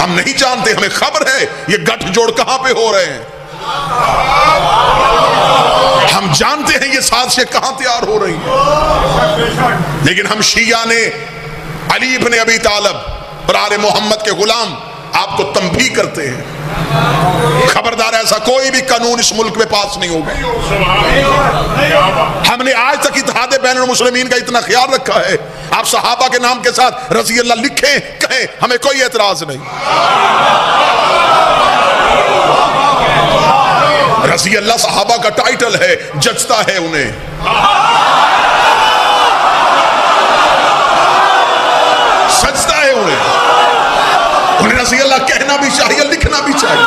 ہم نہیں جانتے، ہمیں خبر ہے یہ گٹھ جوڑ کہاں پہ ہو رہے ہیں، ہم جانتے ہیں یہ سازشیں کہاں تیار ہو رہی ہیں، لیکن ہم شیعہ نے علی ابن ابی طالب اور آل محمد کے غلام آپ کو تنبیہ کرتے ہیں، خبردار ایسا کوئی بھی قانون اس ملک میں پاس نہیں ہوگا۔ ہم نے آج تک اتحاد بین المسلمین کا اتنا خیال رکھا ہے، آپ صحابہ کے نام کے ساتھ رضی اللہ لکھیں کہیں، ہمیں کوئی اعتراض نہیں۔ رضی اللہ صحابہ کا ٹائٹل ہے، جچتا ہے انہیں، سجتا ہے انہیں رضی اللہ کہنا بھی چاہیے، لکھنا بھی چاہیے،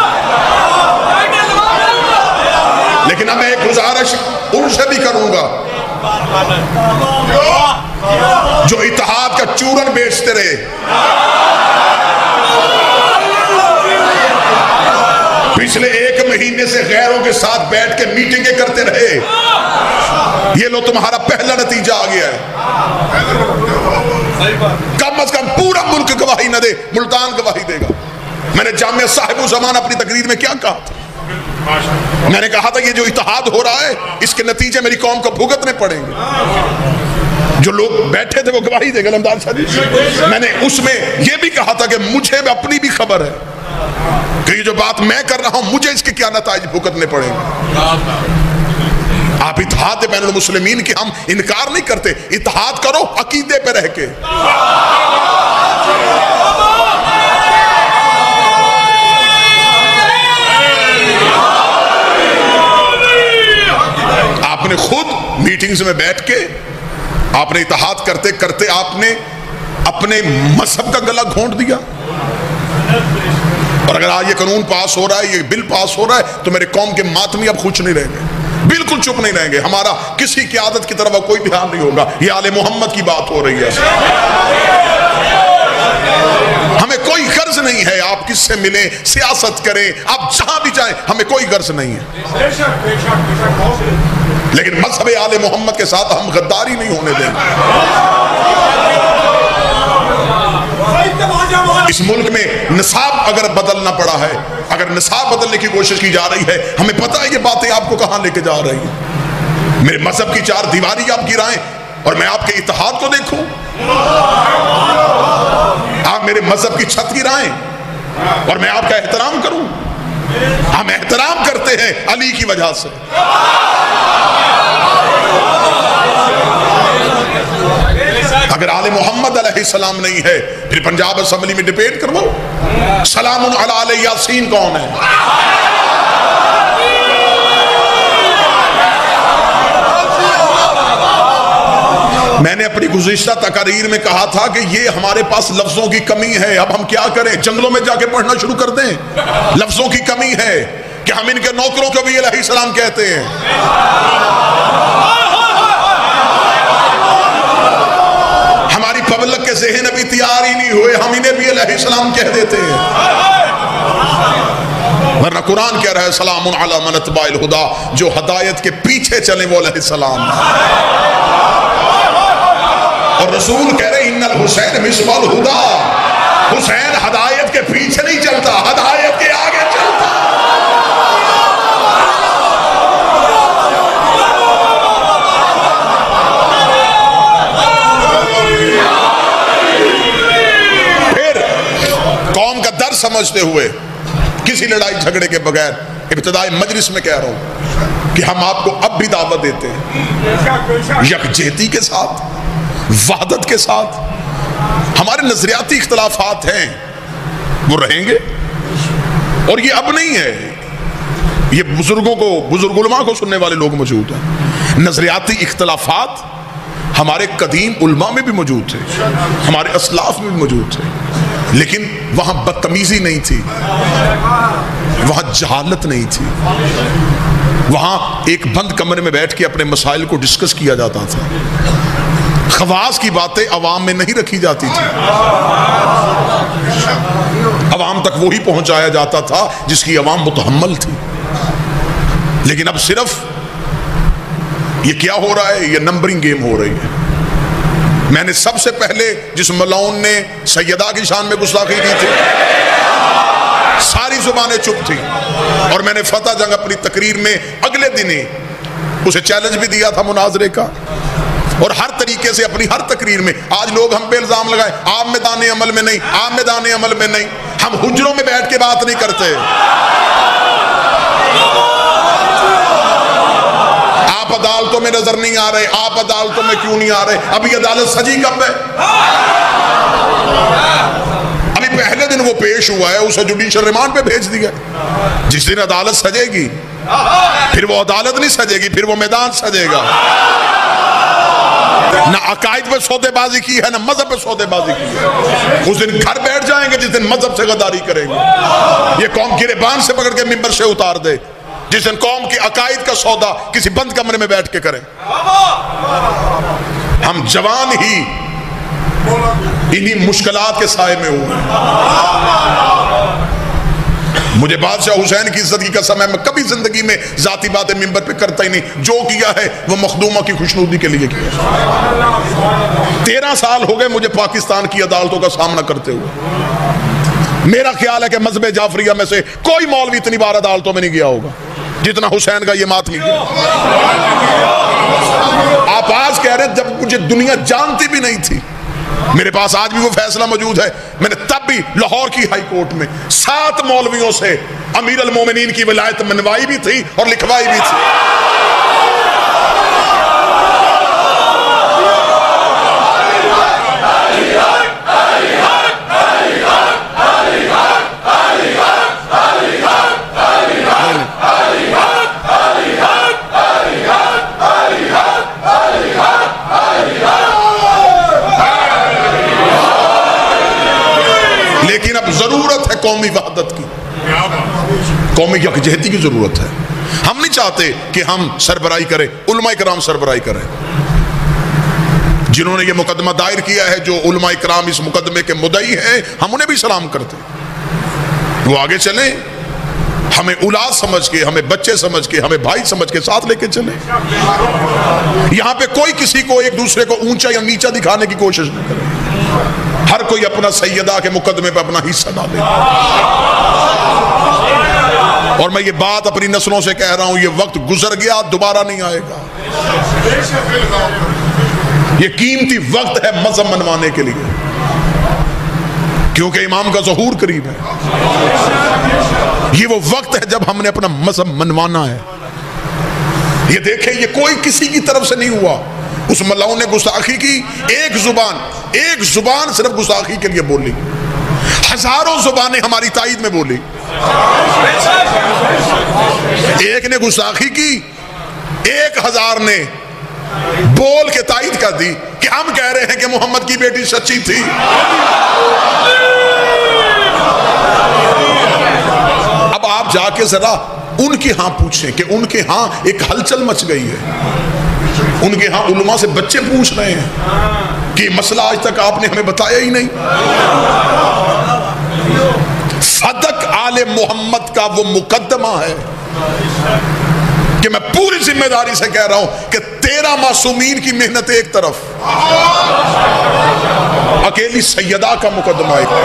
لیکن اب میں ایک گزارش ان سے بھی کروں گا جو اتحاد کا چورن بیچتے رہے، پچھلے 1 مہینے سے غیروں کے ساتھ بیٹھ کے میٹنگیں کرتے رہے، یہ لو تمہارا پہلا نتیجہ آ گیا ہے۔ کم از کم پورا ملک گواہی نہ دے، ملتان گواہی دے گا۔ میں نے جامعہ صاحب الزمان اپنی تقریر میں کیا کہا تھا؟ میں نے کہا تھا یہ جو اتحاد ہو رہا ہے اس کے نتیجے میری قوم کو بھگتنے پڑیں گے۔ جو لوگ بیٹھے تھے وہ گواہی دے گا لمدار صاحب۔ میں نے اس میں یہ بھی کہا تھا کہ مجھے اپنی بھی خبر ہے کہ یہ جو بات میں کر رہا ہوں مجھے اس کے کیا نتائج بھگتنے پڑیں گے۔ آپ اتحاد بین المسلمین کی ہم انکار نہیں کرتے، اتحاد کرو عقیدے پہ رہ کے۔ آپ نے خود میٹنگز میں بیٹھ کے آپ نے اتحاد کرتے کرتے آپ نے اپنے مذہب کا گلا گھونٹ دیا، اور اگر آج یہ قانون پاس ہو رہا ہے، یہ بل پاس ہو رہا ہے، تو میرے قوم کے ماتمی اب خوش نہیں رہیں گے، بالکل چپ نہیں رہیں گے، ہمارا کسی کی عادت کی طرف کوئی دھیان نہیں ہوگا، یہ آل محمد کی بات ہو رہی ہے۔ ہمیں کوئی غرض نہیں ہے آپ کس سے ملیں، سیاست کریں، آپ جہاں بھی جائیں، ہمیں کوئی غرض نہیں ہے، لیکن مذہب آل محمد کے ساتھ ہم غداری نہیں ہونے دیں گے۔ اس ملک میں نصاب اگر بدلنا پڑا ہے، اگر نصاب بدلنے کی کوشش کی جا رہی ہے، ہمیں پتہ ہے یہ باتیں آپ کو کہاں لے کے جا رہی ہیں۔ میرے مذہب کی 4 دیواری آپ گرائیں اور میں آپ کے اتحاد کو دیکھوں، آپ میرے مذہب کی چھت گرائیں اور میں آپ کا احترام کروں۔ ہم احترام کرتے ہیں علی کی وجہ سے۔ اگر آل محمد علیہ السلام نہیں ہے پھر پنجاب اسمبلی میں ڈیبیٹ کرو، سلام علی آل یاسین کون ہے؟ میں نے اپنی گزشتہ تقاریر میں کہا تھا کہ یہ ہمارے پاس لفظوں کی کمی ہے، اب ہم کیا کریں؟ جنگلوں میں جا کے پڑھنا شروع کر دیں؟ لفظوں کی کمی ہے کہ ہم ان کے نوکروں کو بھی علیہ السلام کہتے ہیں۔ ہماری پبلک کے ذہن ابھی تیار ہی نہیں ہوئے، ہم انہیں بھی علیہ السلام کہہ دیتے ہیں، ورنہ قرآن کہہ رہا ہے سلام علی من اتبع الہدی، جو ہدایت کے پیچھے چلیں وہ علیہ السلام، اور رسول کہہ رہے ان الحسین مصباح الہدی، حسین ہدایت کے پیچھے نہیں چلتا، ہدایت کے آگے چلتا۔ پھر قوم کا درد سمجھتے ہوئے کسی لڑائی جھگڑے کے بغیر ابتدائی مجلس میں کہہ رہا ہوں کہ ہم آپ کو اب بھی دعوت دیتے ہیں یکجہتی کے ساتھ، وحدت کے ساتھ۔ ہمارے نظریاتی اختلافات ہیں وہ رہیں گے، اور یہ اب نہیں ہے، یہ بزرگ علماء کو سننے والے لوگ موجود ہیں۔ نظریاتی اختلافات ہمارے قدیم علماء میں بھی موجود تھے، ہمارے اسلاف میں بھی موجود تھے، لیکن وہاں بدتمیزی نہیں تھی، وہاں جہالت نہیں تھی، وہاں ایک بند کمرے میں بیٹھ کے اپنے مسائل کو ڈسکس کیا جاتا تھا، خواص کی باتیں عوام میں نہیں رکھی جاتی تھی، عوام تک وہی پہنچایا جاتا تھا جس کی عوام متحمل تھی۔ لیکن اب صرف یہ کیا ہو رہا ہے؟ یہ نمبرنگ گیم ہو رہی ہے۔ میں نے سب سے پہلے جس ملعون نے سیدہ کی شان میں گستاخی کی تھی ساری زبانیں چپ تھی. اور میں نے فتح جنگ اپنی تقریر میں اگلے دن ہی اسے چیلنج بھی دیا تھا مناظرے کا. اور ہر طریقے سے اپنی ہر تقریر میں آج لوگ ہم پہ الزام لگائیں آپ میدان عمل میں نہیں، آپ میدان عمل میں نہیں. ہم حجروں میں بیٹھ کے بات نہیں کرتے. آپ عدالتوں میں نظر نہیں آ رہے، آپ عدالتوں میں کیوں نہیں آ رہے؟ ابھی عدالت سجی کب ہے؟ ابھی پہلے دن وہ پیش ہوا ہے، اسے جوڈیشل ریمانڈ پہ بھیج دیا. جس دن عدالت سجے گی پھر وہ عدالت نہیں سجے گی، پھر وہ میدان سجے گا. نہ عقائد پہ سودے بازی کی ہے، نہ مذہب پہ سودے بازی کی ہے. اس دن گھر بیٹھ جائیں گے جس دن مذہب سے غداری کریں گے. یہ قوم گریبان سے پکڑ کے ممبر سے اتار دے جس دن قوم کی عقائد کا سودا کسی بند کمرے میں بیٹھ کے کریں. ہم جوان ہی انہی مشکلات کے سائے میں ہوئے. مجھے بادشاہ حسین کی عزت کی قسم ہے، میں کبھی زندگی میں ذاتی باتیں ممبر پہ کرتا ہی نہیں. جو کیا ہے وہ مخدومہ کی خوشنودی کے لیے کیا. 13 سال ہو گئے مجھے پاکستان کی عدالتوں کا سامنا کرتے ہوئے. میرا خیال ہے کہ مذہب جعفریہ میں سے کوئی مولوی اتنی بار عدالتوں میں نہیں گیا ہوگا جتنا حسین کا یہ ماتمی گیا. آپ آج کہہ رہے ہیں جب مجھے دنیا جانتی بھی نہیں تھی. میرے پاس آج بھی وہ فیصلہ موجود ہے. میں نے تب بھی لاہور کی ہائی کورٹ میں 7 مولویوں سے امیر المومنین کی ولایت منوائی بھی تھی اور لکھوائی بھی تھی. لیکن اب ضرورت ہے قومی وحدت کی، قومی یکجہتی کی ضرورت ہے. ہم نہیں چاہتے کہ ہم سربراہی کریں، علماء کرام سربراہی کریں. جنہوں نے یہ مقدمہ دائر کیا ہے، جو علماء کرام اس مقدمے کے مدعی ہیں، ہم انہیں بھی سلام کرتے ہیں. وہ آگے چلیں، ہمیں اولاد سمجھ کے، ہمیں بچے سمجھ کے، ہمیں بھائی سمجھ کے ساتھ لے کے چلیں. یہاں پہ کوئی کسی کو ایک دوسرے کو اونچا یا نیچا دکھانے کی کوشش نہیں کرے. ہر کوئی اپنا سیدہ کے مقدمے پہ اپنا حصہ ڈالے. اور میں یہ بات اپنی نسلوں سے کہہ رہا ہوں، یہ وقت گزر گیا، دوبارہ نہیں آئے گا. یہ قیمتی وقت ہے مذہب منوانے کے لیے، کیونکہ امام کا ظہور قریب ہے. یہ وہ وقت ہے جب ہم نے اپنا مذہب منوانا ہے. یہ دیکھیں، یہ کوئی کسی کی طرف سے نہیں ہوا. اس ملاؤں نے گستاخی کی، ایک زبان صرف گستاخی کے لیے بولی. ہزاروں زبانیں ہماری تائید میں بولی. ایک نے گستاخی کی، 1000 نے بول کے تائید کر دی کہ ہم کہہ رہے ہیں کہ محمد کی بیٹی سچی تھی. اب آپ جا کے ذرا ان کے ہاں پوچھیں کہ ان کے ہاں ایک ہلچل مچ گئی ہے. ان کے ہاں علماء سے بچے پوچھ رہے ہیں کہ مسئلہ آج تک آپ نے ہمیں بتایا ہی نہیں. فدق آل محمد کا وہ مقدمہ ہے کہ میں پوری ذمہ داری سے کہہ رہا ہوں کہ 13 معصومین کی محنت ایک طرف، اکیلی سیدہ کا مقدمہ ایک طرف.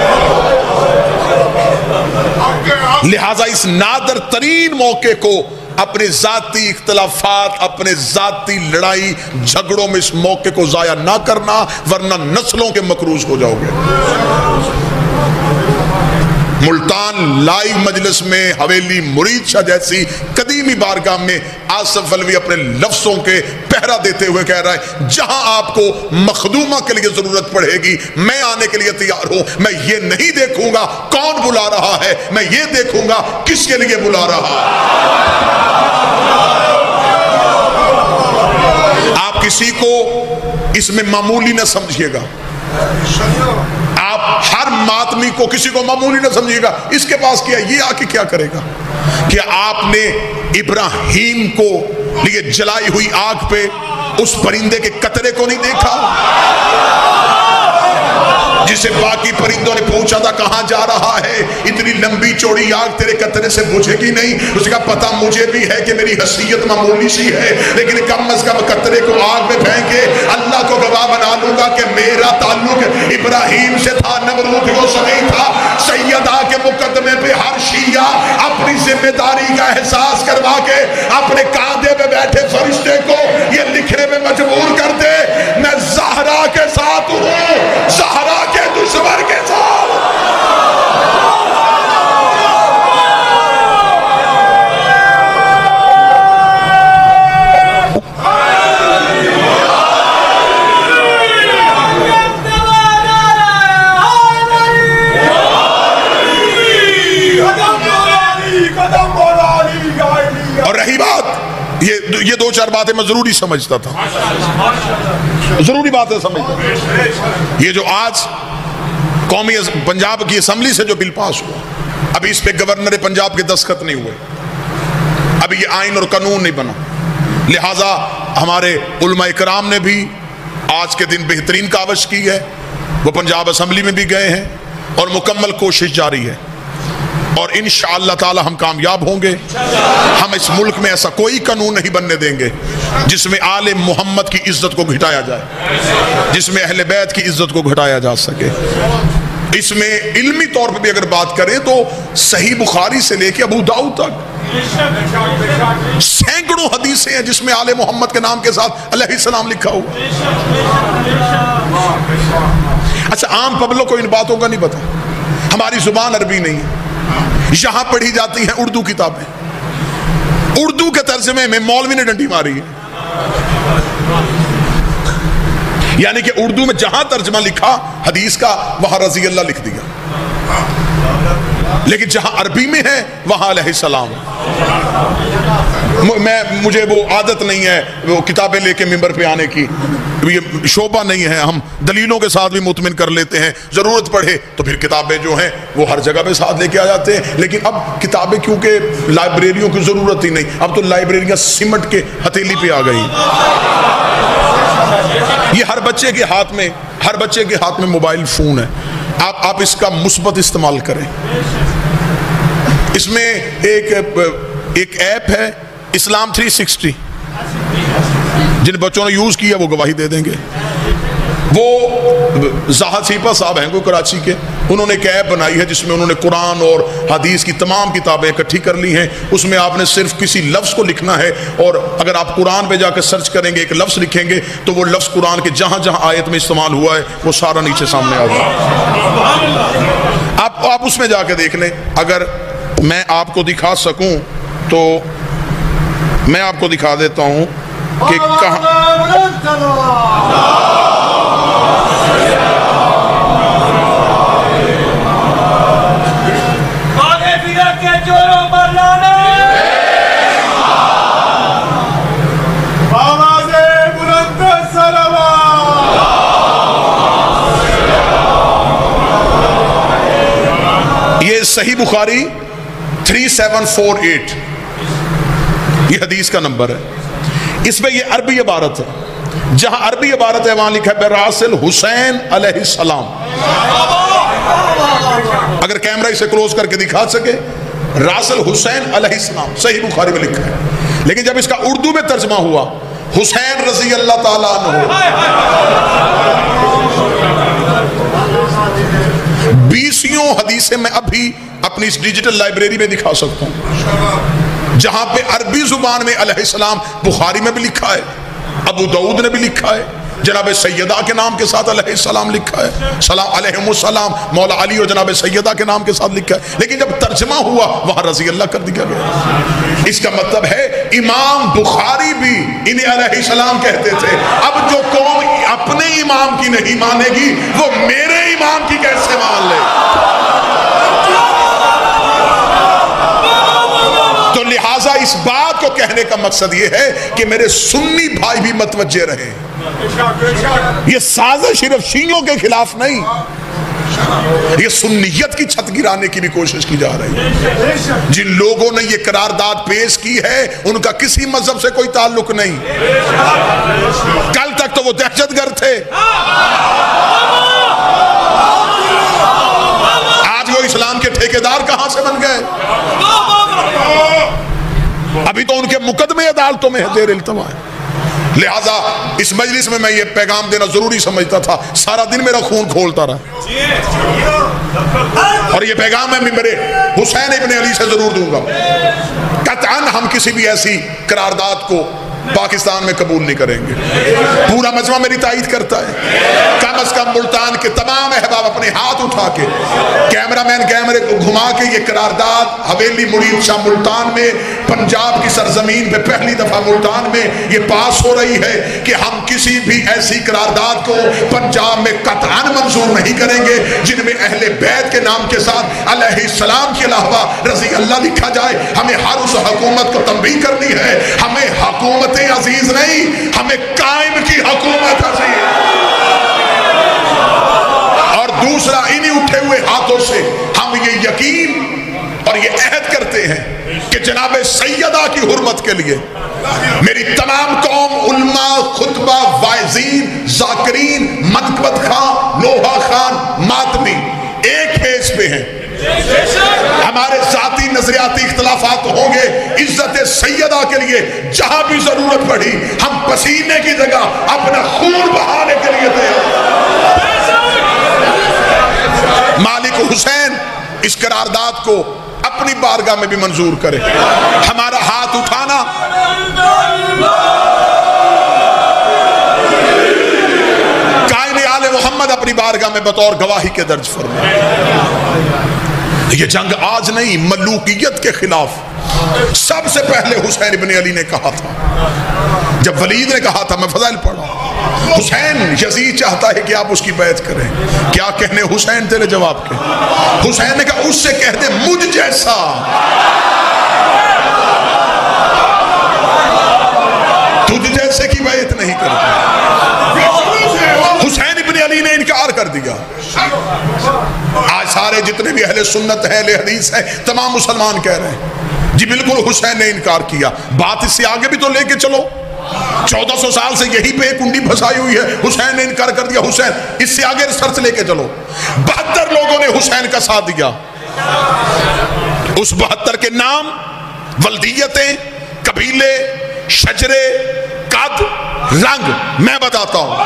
لہٰذا اس نادر ترین موقع کو اپنے ذاتی اختلافات، اپنے ذاتی لڑائی جھگڑوں میں اس موقع کو ضائع نہ کرنا، ورنہ نسلوں کے مکروز ہو جاؤ گے. ملتان لائیو مجلس میں حویلی مرید شاہ جیسی قدیمی بارگاہ میں آصف علوی اپنے لفظوں کے پہرا دیتے ہوئے کہہ رہا ہے، جہاں آپ کو مخدومہ کے لیے ضرورت پڑے گی میں آنے کے لیے تیار ہوں. میں یہ نہیں دیکھوں گا کون بلا رہا ہے، میں یہ دیکھوں گا کس کے لیے بلا رہا ہے. آپ کسی کو اس میں معمولی نہ سمجھیے گا. آپ ہر ماتمی کو کسی کو معمولی نہ سمجھیے گا. اس کے پاس کیا، یہ آ کے کیا کرے گا؟ کیا آپ نے ابراہیم کو لیے جلائی ہوئی آگ پہ اس پرندے کے قطرے کو نہیں دیکھا جسے باقی پرندوں نے پوچھا تھا کہاں جا رہا ہے؟ اتنی لمبی چوڑی آگ تیرے قطرے سے بجھے گی نہیں. اس کا پتہ مجھے بھی ہے کہ میری حیثیت معمولی سی ہے، لیکن کم از کم قطرے کو آگ میں پھینک کے اللہ کو گواہ بنا لوں گا کہ میرا تعلق ابراہیم سے تھا، نمرود کو سے نہیں تھا. سیدہ کے مقدمے پہ ہر ذمہ داری کا احساس کروا کے اپنے کاندھے پہ بیٹھے فرشتے کو یہ لکھنے میں مجبور کر دے میں زہرا کے ساتھ ہوں، زہرا کے دشمن کے ساتھ۔ اور رہی بات یہ دو چار باتیں میں ضروری سمجھتا تھا، ضروری باتیں سمجھتا تھا۔ یہ جو آج قومی پنجاب کی اسمبلی سے جو بل پاس ہوا، ابھی اس پہ گورنر پنجاب کے دستخط نہیں ہوئے، ابھی یہ آئین اور قانون نہیں بنا، لہٰذا ہمارے علماء کرام نے بھی آج کے دن بہترین کاوش کی ہے، وہ پنجاب اسمبلی میں بھی گئے ہیں اور مکمل کوشش جاری ہے، اور انشاءاللہ تعالی ہم کامیاب ہوں گے۔ ہم اس ملک میں ایسا کوئی قانون نہیں بننے دیں گے جس میں آل محمد کی عزت کو گھٹایا جائے، جس میں اہل بیت کی عزت کو گھٹایا جا سکے۔ اس میں علمی طور پہ بھی اگر بات کریں تو صحیح بخاری سے لے کے ابو داؤد تک سینکڑوں حدیثیں ہیں جس میں آل محمد کے نام کے ساتھ علیہ السلام لکھا ہوا۔ اچھا عام پبلک کو ان باتوں کا نہیں پتا، ہماری زبان عربی نہیں ہے، یہاں پڑھی جاتی ہیں اردو کتابیں، اردو کے ترجمے میں مولوی نے ڈنڈی ماری ہے، یعنی کہ اردو میں جہاں ترجمہ لکھا حدیث کا وہاں رضی اللہ لکھ دیا، لیکن جہاں عربی میں ہے وہاں علیہ السلام۔ مجھے وہ عادت نہیں ہے وہ کتابیں لے کے ممبر پہ آنے کی، یہ شعبہ نہیں ہے، ہم دلیلوں کے ساتھ بھی مطمئن کر لیتے ہیں، ضرورت پڑے تو پھر کتابیں جو ہیں وہ ہر جگہ پہ ساتھ لے کے آ جاتے ہیں، لیکن اب کتابیں کیونکہ لائبریریوں کی ضرورت ہی نہیں، اب تو لائبریریاں سمٹ کے ہتھیلی پہ آ گئی۔ یہ ہر بچے کے ہاتھ میں موبائل فون ہے، آپ اس کا مثبت استعمال کریں۔ اس میں ایک ایپ ہے اسلام 360، جن بچوں نے یوز کیا وہ گواہی دے دیں گے۔ وہ زاہد سیپا صاحب ہیں کوئی کراچی کے، انہوں نے ایک ایپ بنائی ہے جس میں انہوں نے قرآن اور حدیث کی تمام کتابیں اکٹھی کر لی ہیں، اس میں آپ نے صرف کسی لفظ کو لکھنا ہے، اور اگر آپ قرآن پہ جا کے سرچ کریں گے ایک لفظ لکھیں گے تو وہ لفظ قرآن کے جہاں جہاں آیت میں استعمال ہوا ہے وہ سارا نیچے سامنے آ جائے۔ آپ اس میں جا کے دیکھ لیں، اگر میں آپ کو دکھا سکوں تو میں آپ کو دکھا دیتا ہوں کہ کہاں یہ صحیح بخاری 3748 یہ حدیث کا نمبر ہے، اس میں یہ عربی عبارت ہے، جہاں عربی عبارت ہے وہاں لکھا ہے براسل حسین علیہ السلام۔ اگر کیمرہ اسے کلوز کر کے دکھا سکے، راسل حسین علیہ السلام صحیح بخاری میں لکھا ہے، لیکن جب اس کا اردو میں ترجمہ ہوا حسین رضی اللہ تعالیٰ عنہ، 20 حدیثیں میں ابھی اپنی اس ڈیجیٹل لائبریری میں دکھا سکتا ہوں، جہاں پہ عربی زبان میں علیہ السلام بخاری میں بھی لکھا ہے، ابو داؤد نے بھی لکھا ہے، جناب سیدہ کے نام کے ساتھ علیہ السلام لکھا ہے، سلام علیہم السلام مولا علی اور جناب سیدہ کے نام کے ساتھ لکھا ہے، لیکن جب ترجمہ ہوا وہاں رضی اللہ کر دیا گیا۔ اس کا مطلب ہے امام بخاری بھی انہیں علیہ السلام کہتے تھے، اب جو قوم اپنے امام کی نہیں مانے گی وہ میرے امام کی کیسے مان لے؟ تو لہٰذا اس بات کو کہنے کا مقصد یہ ہے کہ میرے سنی بھائی بھی متوجہ رہیں، یہ سازش صرف شیعوں کے خلاف نہیں، یہ سنیت کی چھت گرانے کی بھی کوشش کی جا رہی ہے۔ جن لوگوں نے یہ قرارداد پیش کی ہے ان کا کسی مذہب سے کوئی تعلق نہیں، کل تک تو وہ دہشت گرد تھے، آج وہ اسلام کے ٹھیکیدار کہاں سے بن گئے؟ ابھی تو ان کے مقدمے عدالتوں میں زیر التوا ہے۔ لہٰذا اس مجلس میں یہ پیغام دینا ضروری سمجھتا تھا، سارا دن میرا خون کھولتا رہا، اور یہ پیغام میں ممبر حسین ابن علی سے ضرور دوں گا۔ قطعاً ہم کسی بھی ایسی قرارداد کو پاکستان میں قبول نہیں کریں گے۔ پورا مجمع میری تائید کرتا ہے۔ کم از کم ملتان کے تمام احباب اپنے ہاتھ اٹھا کے، کیمرہ مین کیمرے کو گھما کے، یہ قرارداد حویلی مرید شاہ ملتان میں، پنجاب کی سرزمین پہ پہلی دفعہ ملتان میں یہ پاس ہو رہی ہے کہ ہم کسی بھی ایسی قرارداد کو پنجاب میں قطعاً منظور نہیں کریں گے جن میں اہل بیت کے نام کے ساتھ علیہ السلام کے علاوہ رضی اللہ لکھا جائے۔ ہمیں ہر اس حکومت کو تنبیہ کرنی ہے، ہمیں حکومت عزیز نہیں، ہمیں قائم کی حکومت عزیز۔ اور دوسرا، انہی اٹھے ہوئے ہاتھوں سے ہم یہ یقین اور یہ عہد کرتے ہیں کہ جناب سیدہ کی حرمت کے لیے میری تمام قوم، علماء، خطبہ، واعظین، ذاکرین، منقبت خان، لوہا خان، ماتمی ایک پیج پہ ہیں۔ ہمارے ذاتی نظریاتی اختلافات ہوں گے، عزت سیدہ کے لیے جہاں بھی ضرورت پڑی ہم پسینے کی جگہ اپنا خون بہانے کے لیے تیار۔ مالک حسین اس قرارداد کو اپنی بارگاہ میں بھی منظور کرے۔ ہمارا ہاتھ اٹھانا قائم آل محمد اپنی بارگاہ میں بطور گواہی کے درج فرمائے۔ یہ جنگ آج نہیں، ملوکیت کے خلاف سب سے پہلے حسین ابن علی نے کہا تھا۔ جب ولید نے کہا تھا، میں فضائل پڑھا، حسین یزید چاہتا ہے کہ آپ اس کی بیعت کریں، کیا کہنے حسین تیرے جواب کے؟ حسین نے کہا اس سے کہہ دے مجھ جیسا تجھ جیسے کی بیعت نہیں کرتا۔ حسین ابن علی نے انکار کر دیا۔ آج سارے جتنے بھی اہل سنت ہیں، اہل حدیث ہیں، تمام مسلمان کہہ رہے ہیں جی بالکل حسین نے انکار کیا۔ بات اس سے آگے بھی تو لے کے چلو، 1400 سال سے یہی پہ ایک کنڈی پھنسائی ہوئی ہے، حسین نے انکار کر دیا۔ حسین اس سے آگے ریسرچ لے کے چلو، 72 لوگوں نے حسین کا ساتھ دیا۔ اس 72 کے نام، ولدیتیں، قبیلے، شجرے، قد، رنگ میں بتاتا ہوں۔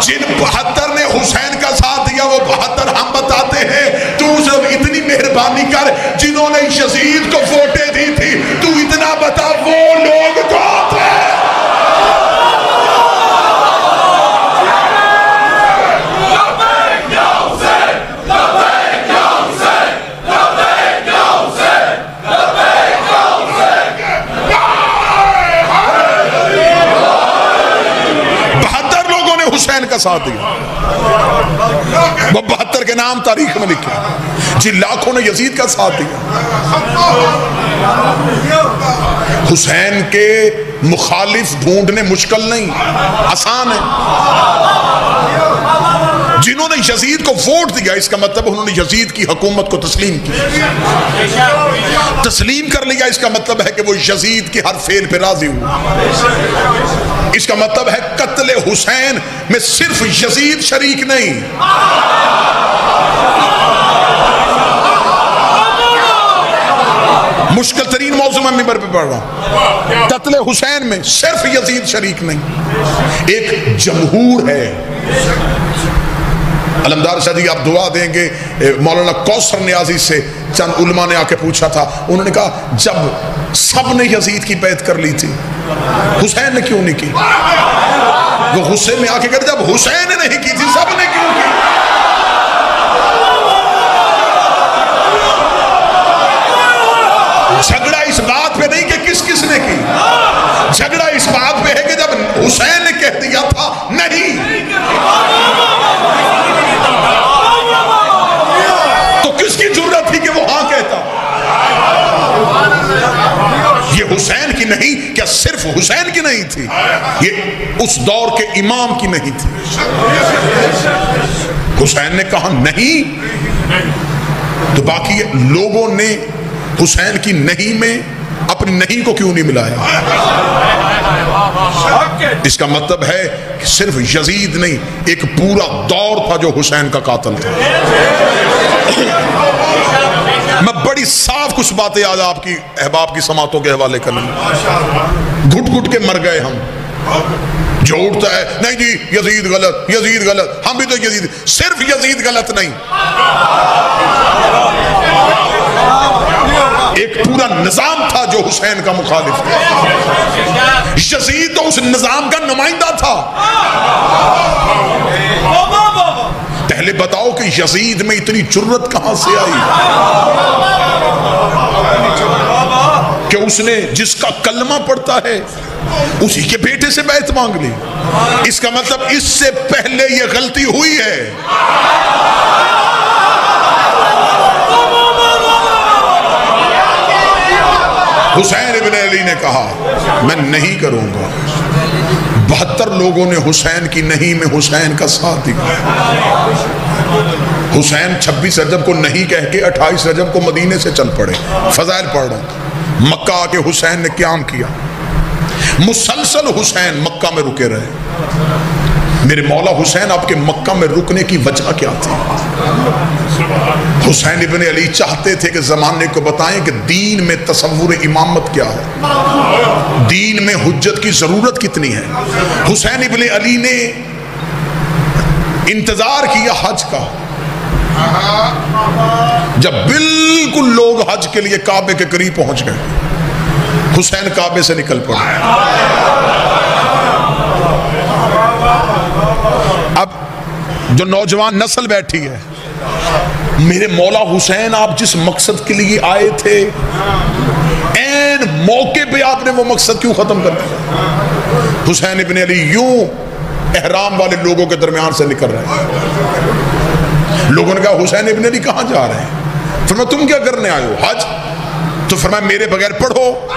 جن 72 نے حسین کا ساتھ دیا وہ 72 ہم بتاتے ہیں۔ تو صرف اتنی مہربانی کر، جنہوں نے یزید کو ووٹیں دی تھی تو اتنا بتا وہ لوگ کون تھے؟ حسین کا ساتھ دیا، وہ 72 کے نام تاریخ میں لکھے۔ جی لاکھوں نے یزید کا ساتھ دیا۔ حسین کے مخالف ڈھونڈنے مشکل نہیں، آسان ہے۔ جنہوں نے یزید کو ووٹ دیا اس کا مطلب انہوں نے یزید کی حکومت کو تسلیم کیا، تسلیم کر لیا۔ اس کا مطلب ہے کہ وہ یزید کے ہر فعل پہ راضی ہوئے۔ اس کا مطلب ہے قتل حسین میں صرف یزید شریک نہیں، مشکل ترین موضوع میں ممبر پہ پڑھ رہا ہوں، قتل حسین میں صرف یزید شریک نہیں، ایک جمہور ہے۔ علمدار شاہ جی آپ دعا دیں گے، مولانا کوثر نیازی سے چند علماء نے آ کے پوچھا تھا، انہوں نے کہا جب سب نے یزید کی بیعت کر لی تھی حسین نے کیوں نہیں کی؟ وہ غصے میں آ کے کہتے جب حسین نے نہیں کی تھی سب نے کیوں کی؟ جھگڑا اس بات پہ نہیں کہ کس کس نے کی، جھگڑا اس بات پہ ہے کہ جب حسین نے کہہ دیا تھا نہیں تو کس کی جرت تھی کہ وہ ہاں کہتا؟ یہ حسین کی نہیں، کیا صرف حسین کی نہیں تھی، یہ اس دور کے امام کی نہیں تھی۔ حسین نے کہا نہیں تو باقی لوگوں نے حسین کی نہیں میں اپنی نہیں کو کیوں نہیں ملایا؟ اس کا مطلب ہے کہ صرف یزید نہیں، ایک پورا دور تھا جو حسین کا قاتل تھا۔ میں بڑی صاف کچھ باتیں آج آپ کی احباب کی سماعتوں کے حوالے کروں گا۔ گھٹ گھٹ کے مر گئے ہم۔ جو اٹھتا ہے نہیں جی یزید غلط، یزید غلط، ہم بھی تو یزید، صرف یزید غلط نہیں، ایک پورا نظام تھا جو حسین کا مخالف تھا۔ یزید تو اس نظام کا نمائندہ تھا۔ پہلے بتاؤ کہ یزید میں اتنی جرت کہاں سے آئی کہ اس نے جس کا کلمہ پڑھتا ہے اسی کے بیٹے سے بیعت مانگ لی؟ اس کا مطلب اس سے پہلے یہ غلطی ہوئی ہے۔ حسین ابن علی نے کہا میں نہیں کروں گا۔ 72 لوگوں نے حسین کی نہیں میں حسین کا ساتھ دیا۔ حسین 26 رجب کو نہیں کہہ کے 28 رجب کو مدینے سے چل پڑے۔ فضائل پڑھ رہا ہوں۔ مکہ آ کے حسین نے قیام کیا، مسلسل حسین مکہ میں رکے رہے۔ میرے مولا حسین آپ کے مکہ میں رکنے کی وجہ کیا تھی؟ حسین ابن علی چاہتے تھے کہ زمانے کو بتائیں کہ دین میں تصور امامت کیا ہے، دین میں حجت کی ضرورت کتنی ہے۔ حسین ابن علی نے انتظار کیا حج کا، جب بالکل لوگ حج کے لیے کعبے کے قریب پہنچ گئے، حسین کعبے سے نکل پڑے۔ اب جو نوجوان نسل بیٹھی ہے، میرے مولا حسین آپ جس مقصد کے لیے آئے تھے این موقع پہ آپ نے وہ مقصد کیوں ختم کر دیا؟ حسین ابن علی یوں احرام والے لوگوں کے درمیان سے نکل رہے ہیں۔ لوگوں نے کہا حسین ابن علی کہاں جا رہے ہیں؟ فرمایا تم کیا کرنے آئے ہو؟ حج؟ تو فرمایا میرے بغیر پڑھو۔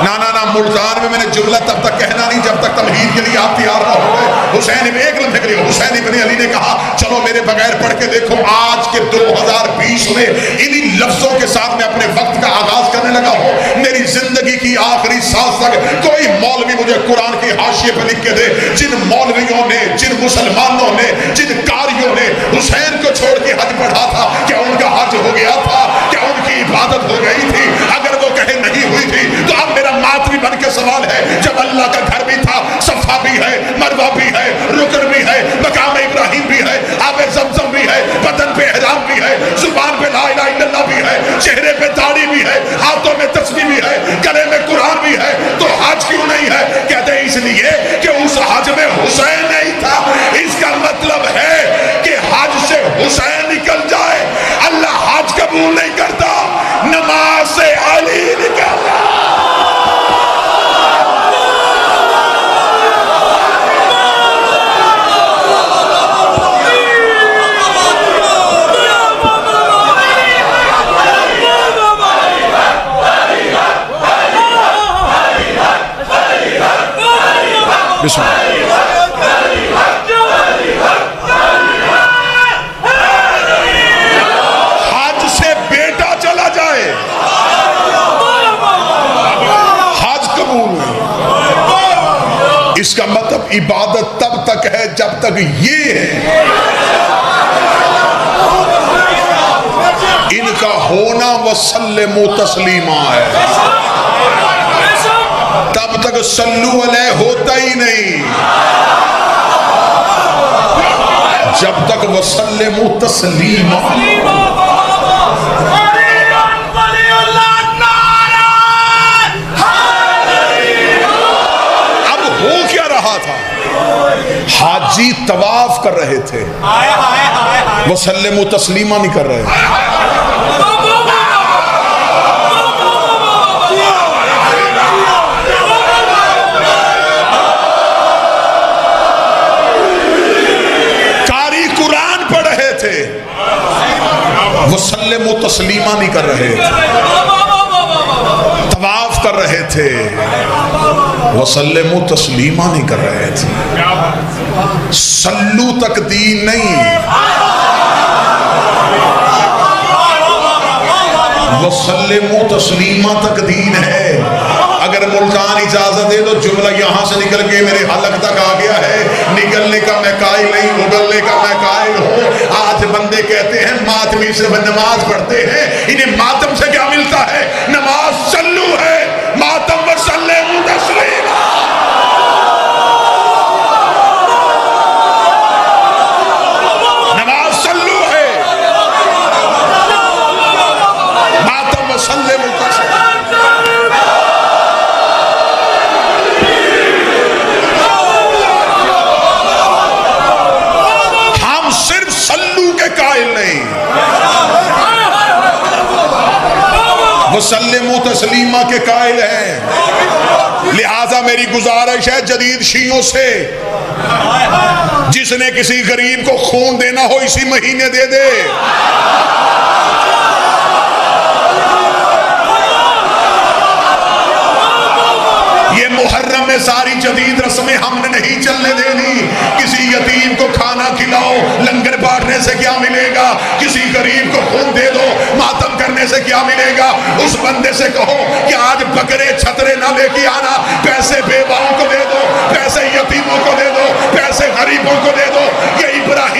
نا ملتان میں نے جملہ تب تک کہنا نہیں جب تک تمہید کے لیے آپ تیار نہ ہو گئے۔ حسین ابن ایک لمحے کے لیے حسین ابن علی نے کہا چلو میرے بغیر پڑھ کے دیکھو۔ آج کے 2020 میں انہی لفظوں کے ساتھ میں اپنے وقت کا آغاز کرنے لگا ہوں۔ میری زندگی کی آخری سانس تک کوئی مولوی مجھے قرآن کی حاشیے پہ لکھ کے دے جن مولویوں نے، جن مسلمانوں نے، جن قاریوں نے حسین کو چھوڑ کے حج پڑھا تھا، کیا ان کا حج ہو گیا تھا؟ کیا ان کی عبادت ہو گئی تھی؟ اگر وہ کہے نہیں ہوئی تھی تو اب میرا ماتمی بن کے سوال ہے، جب اللہ کا گھر بھی تھا، صفا بھی ہے، مروہ بھی ہے، رکن بھی ہے، مقام ابراہیم بھی ہے، آب زمزم بھی ہے، بدن پہ احرام بھی ہے، زبان پہ لا الہ الا اللہ بھی ہے، چہرے پہ داڑھی بھی ہے، ہاتھوں میں تسبیح بھی ہے، گلے میں قرآن بھی ہے، تو حج کیوں نہیں ہے؟ کہتے ہیں اس لیے کہ اس حج میں حسین نہیں تھا۔ اس کا مطلب ہے کہ حج سے حسین نکل جائے اللہ حج قبول نہیں کرتا، نماز سے علی نکل جائے۔ بسم اللہ۔ حج سے بیٹا چلا جائے حج قبول نہیں۔ اس کا مطلب عبادت تب تک ہے جب تک یہ ہے ان کا ہونا وسلموا تسلیما ہے، تب تک صلو علیہ ہوتا ہی نہیں جب تک وسلموا تسلیما۔ اب ہو کیا رہا تھا؟ حاجی طواف کر رہے تھے، وسلموا تسلیما نہیں کر رہے تھے۔ وسلموا تسلیما نہیں کر رہے تھے، طواف کر رہے تھے، وسلموا تسلیما نہیں کر رہے تھے۔ صلو تک دین نہیں، وسلموا تسلیما تک دین ہے۔ اگر ملتان اجازت دے تو جملہ یہاں سے نکل کے میرے حلق تک آ گیا ہے، نکلنے کا میں قائل نہیں، اگلنے کا میں قائل ہوں۔ آج بندے کہتے ہیں ماتمی سے نماز پڑھتے ہیں، انہیں ماتم سے کیا ملتا ہے؟ نماز سلو ہے، ماتم و سلموا تسلیما۔ نماز سلو ہے، ماتم و سلموا تسلیما۔ ہم صرف سلو کے قائل نہیں، وسلموا تسلیما کے قائل ہیں۔ لہذا میری گزارش ہے جدید شیعوں سے، جس نے کسی غریب کو خون دینا ہو اسی مہینے دے دے۔ یہ محرم میں ساری جدید رسمیں ہم نے نہیں چلنے دینی۔ کسی یتیم کو کھانا کھلاؤ، لنگر بانٹنے سے کیا ملے گا؟ کسی غریب کو خون دے دو، ماتم کرنے سے کیا ملے گا؟ اس بندے سے کہو کہ آج بکرے چھترے نہ لے کے آنا، پیسے بیواؤں کو دے دو، پیسے یتیموں کو دے دو، پیسے غریبوں کو دے دو۔ یہ ابراہیم